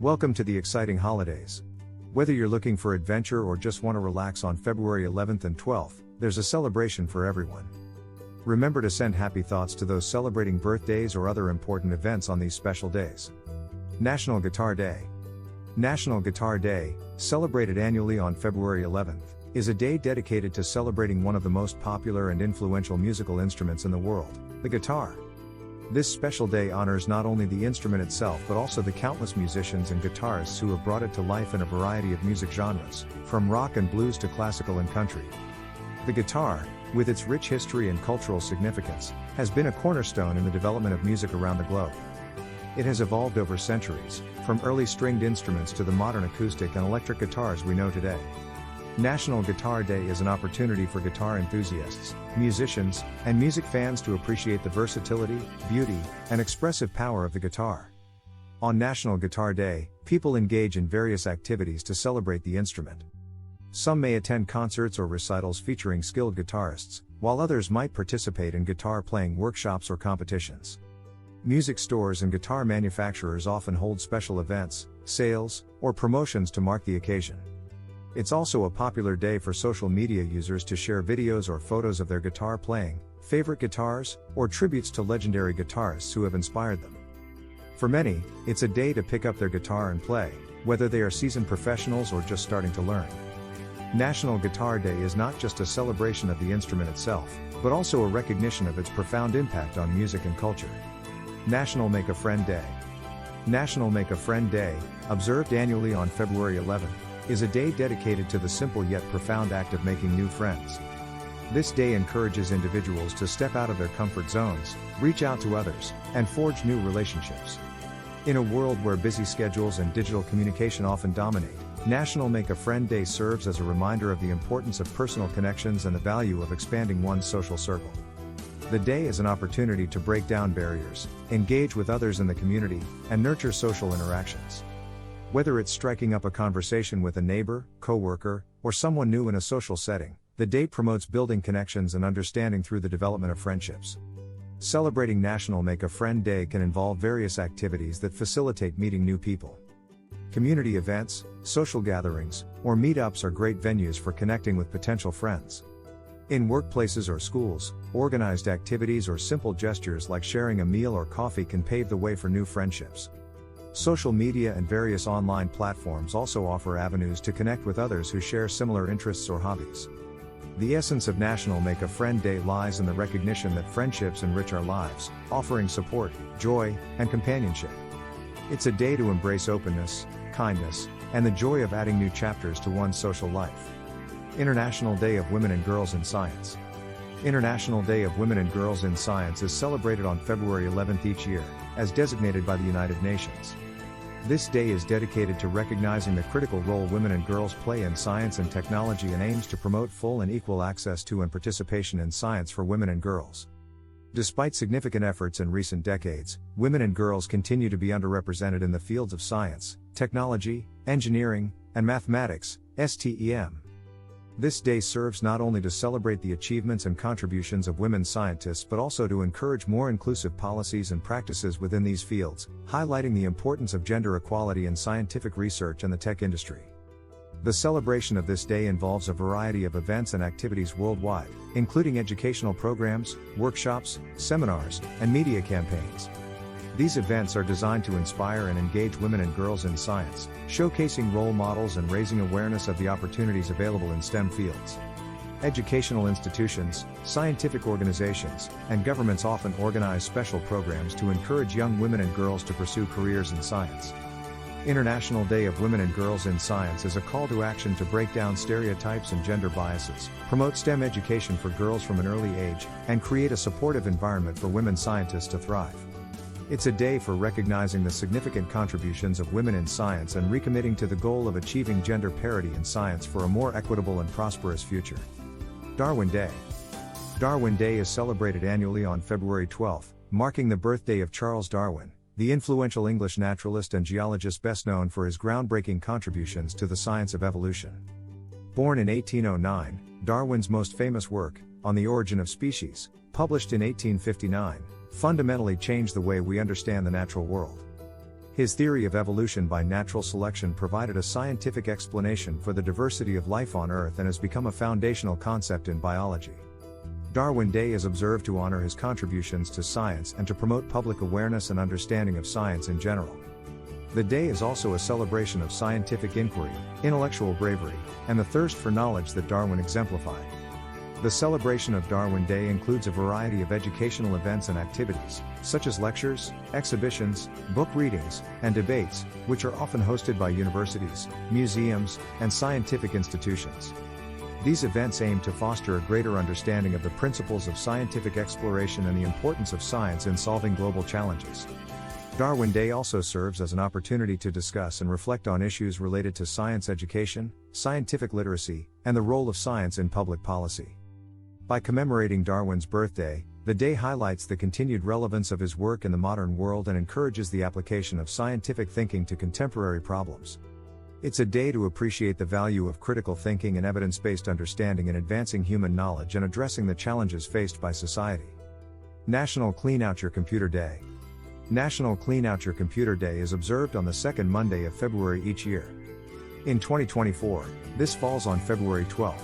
Welcome to the exciting holidays. Whether you're looking for adventure or just want to relax on February 11th and 12th, there's a celebration for everyone. Remember to send happy thoughts to those celebrating birthdays or other important events on these special days. National Guitar Day. National Guitar Day, celebrated annually on February 11th, is a day dedicated to celebrating one of the most popular and influential musical instruments in the world, the guitar. This special day honors not only the instrument itself but also the countless musicians and guitarists who have brought it to life in a variety of music genres, from rock and blues to classical and country. The guitar, with its rich history and cultural significance, has been a cornerstone in the development of music around the globe. It has evolved over centuries, from early stringed instruments to the modern acoustic and electric guitars we know today. National Guitar Day is an opportunity for guitar enthusiasts, musicians, and music fans to appreciate the versatility, beauty, and expressive power of the guitar. On National Guitar Day, people engage in various activities to celebrate the instrument. Some may attend concerts or recitals featuring skilled guitarists, while others might participate in guitar playing workshops or competitions. Music stores and guitar manufacturers often hold special events, sales, or promotions to mark the occasion. It's also a popular day for social media users to share videos or photos of their guitar playing, favorite guitars, or tributes to legendary guitarists who have inspired them. For many, it's a day to pick up their guitar and play, whether they are seasoned professionals or just starting to learn. National Guitar Day is not just a celebration of the instrument itself, but also a recognition of its profound impact on music and culture. National Make a Friend Day. National Make a Friend Day, observed annually on February 11th, is a day dedicated to the simple yet profound act of making new friends. This day encourages individuals to step out of their comfort zones, reach out to others, and forge new relationships. In a world where busy schedules and digital communication often dominate, National Make a Friend Day serves as a reminder of the importance of personal connections and the value of expanding one's social circle. The day is an opportunity to break down barriers, engage with others in the community, and nurture social interactions. Whether it's striking up a conversation with a neighbor, coworker, or someone new in a social setting, the day promotes building connections and understanding through the development of friendships. Celebrating National Make a Friend Day can involve various activities that facilitate meeting new people. Community events, social gatherings, or meetups are great venues for connecting with potential friends. In workplaces or schools, organized activities or simple gestures like sharing a meal or coffee can pave the way for new friendships. Social media and various online platforms also offer avenues to connect with others who share similar interests or hobbies. The essence of National Make a Friend Day lies in the recognition that friendships enrich our lives, offering support, joy, and companionship. It's a day to embrace openness, kindness, and the joy of adding new chapters to one's social life. International Day of Women and Girls in Science. International Day of Women and Girls in Science is celebrated on February 11th each year, as designated by the United Nations. This day is dedicated to recognizing the critical role women and girls play in science and technology and aims to promote full and equal access to and participation in science for women and girls. Despite significant efforts in recent decades, women and girls continue to be underrepresented in the fields of science, technology, engineering, and mathematics, STEM. This day serves not only to celebrate the achievements and contributions of women scientists but also to encourage more inclusive policies and practices within these fields, highlighting the importance of gender equality in scientific research and the tech industry. The celebration of this day involves a variety of events and activities worldwide, including educational programs, workshops, seminars, and media campaigns. These events are designed to inspire and engage women and girls in science, showcasing role models and raising awareness of the opportunities available in STEM fields. Educational institutions, scientific organizations, and governments often organize special programs to encourage young women and girls to pursue careers in science. International Day of Women and Girls in Science is a call to action to break down stereotypes and gender biases, promote STEM education for girls from an early age, and create a supportive environment for women scientists to thrive. It's a day for recognizing the significant contributions of women in science and recommitting to the goal of achieving gender parity in science for a more equitable and prosperous future. Darwin Day. Darwin Day is celebrated annually on February 12th, marking the birthday of Charles Darwin, the influential English naturalist and geologist best known for his groundbreaking contributions to the science of evolution. Born in 1809, Darwin's most famous work, On the Origin of Species, published in 1859, fundamentally changed the way we understand the natural world. His theory of evolution by natural selection provided a scientific explanation for the diversity of life on Earth and has become a foundational concept in biology. Darwin Day is observed to honor his contributions to science and to promote public awareness and understanding of science in general. The day is also a celebration of scientific inquiry, intellectual bravery, and the thirst for knowledge that Darwin exemplified. The celebration of Darwin Day includes a variety of educational events and activities, such as lectures, exhibitions, book readings, and debates, which are often hosted by universities, museums, and scientific institutions. These events aim to foster a greater understanding of the principles of scientific exploration and the importance of science in solving global challenges. Darwin Day also serves as an opportunity to discuss and reflect on issues related to science education, scientific literacy, and the role of science in public policy. By commemorating Darwin's birthday, the day highlights the continued relevance of his work in the modern world and encourages the application of scientific thinking to contemporary problems. It's a day to appreciate the value of critical thinking and evidence-based understanding in advancing human knowledge and addressing the challenges faced by society. National Clean Out Your Computer Day. National Clean Out Your Computer Day is observed on the second Monday of February each year. In 2024, this falls on February 12th.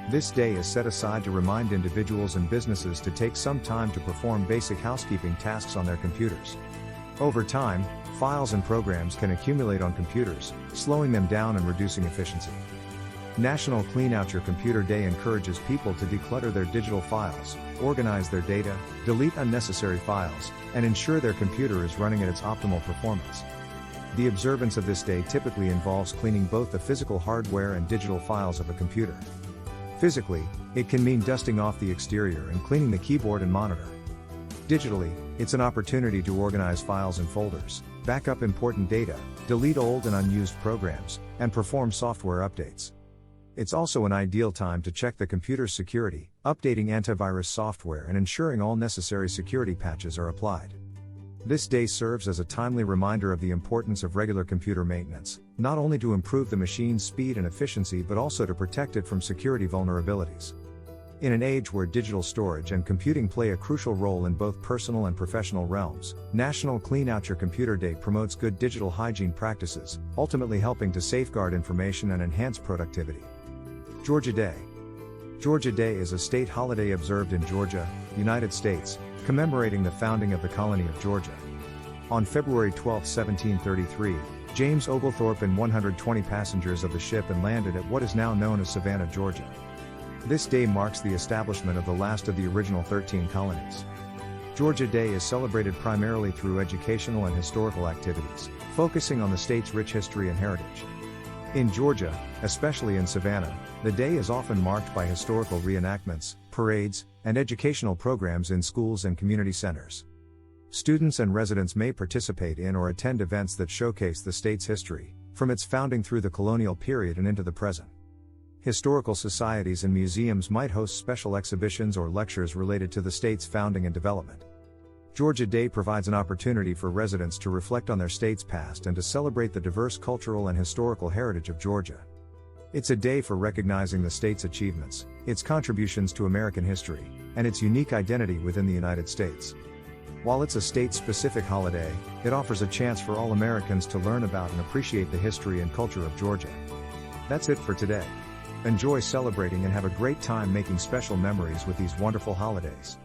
This day is set aside to remind individuals and businesses to take some time to perform basic housekeeping tasks on their computers. Over time, files and programs can accumulate on computers, slowing them down and reducing efficiency. National Clean Out Your Computer Day encourages people to declutter their digital files, organize their data, delete unnecessary files, and ensure their computer is running at its optimal performance. The observance of this day typically involves cleaning both the physical hardware and digital files of a computer. Physically, it can mean dusting off the exterior and cleaning the keyboard and monitor. Digitally, it's an opportunity to organize files and folders, back up important data, delete old and unused programs, and perform software updates. It's also an ideal time to check the computer's security, updating antivirus software and ensuring all necessary security patches are applied. This day serves as a timely reminder of the importance of regular computer maintenance, not only to improve the machine's speed and efficiency but also to protect it from security vulnerabilities. In an age where digital storage and computing play a crucial role in both personal and professional realms, National Clean Out Your Computer Day promotes good digital hygiene practices, ultimately helping to safeguard information and enhance productivity. Georgia Day. Georgia Day is a state holiday observed in Georgia, United States, commemorating the founding of the colony of Georgia. On February 12, 1733, James Oglethorpe and 120 passengers of the ship and landed at what is now known as Savannah, Georgia. This day marks the establishment of the last of the original 13 colonies. Georgia Day is celebrated primarily through educational and historical activities, focusing on the state's rich history and heritage. In Georgia, especially in Savannah, the day is often marked by historical reenactments, parades, and educational programs in schools and community centers. Students and residents may participate in or attend events that showcase the state's history, from its founding through the colonial period and into the present. Historical societies and museums might host special exhibitions or lectures related to the state's founding and development. Georgia Day provides an opportunity for residents to reflect on their state's past and to celebrate the diverse cultural and historical heritage of Georgia. It's a day for recognizing the state's achievements, its contributions to American history, and its unique identity within the United States. While it's a state-specific holiday, it offers a chance for all Americans to learn about and appreciate the history and culture of Georgia. That's it for today. Enjoy celebrating and have a great time making special memories with these wonderful holidays.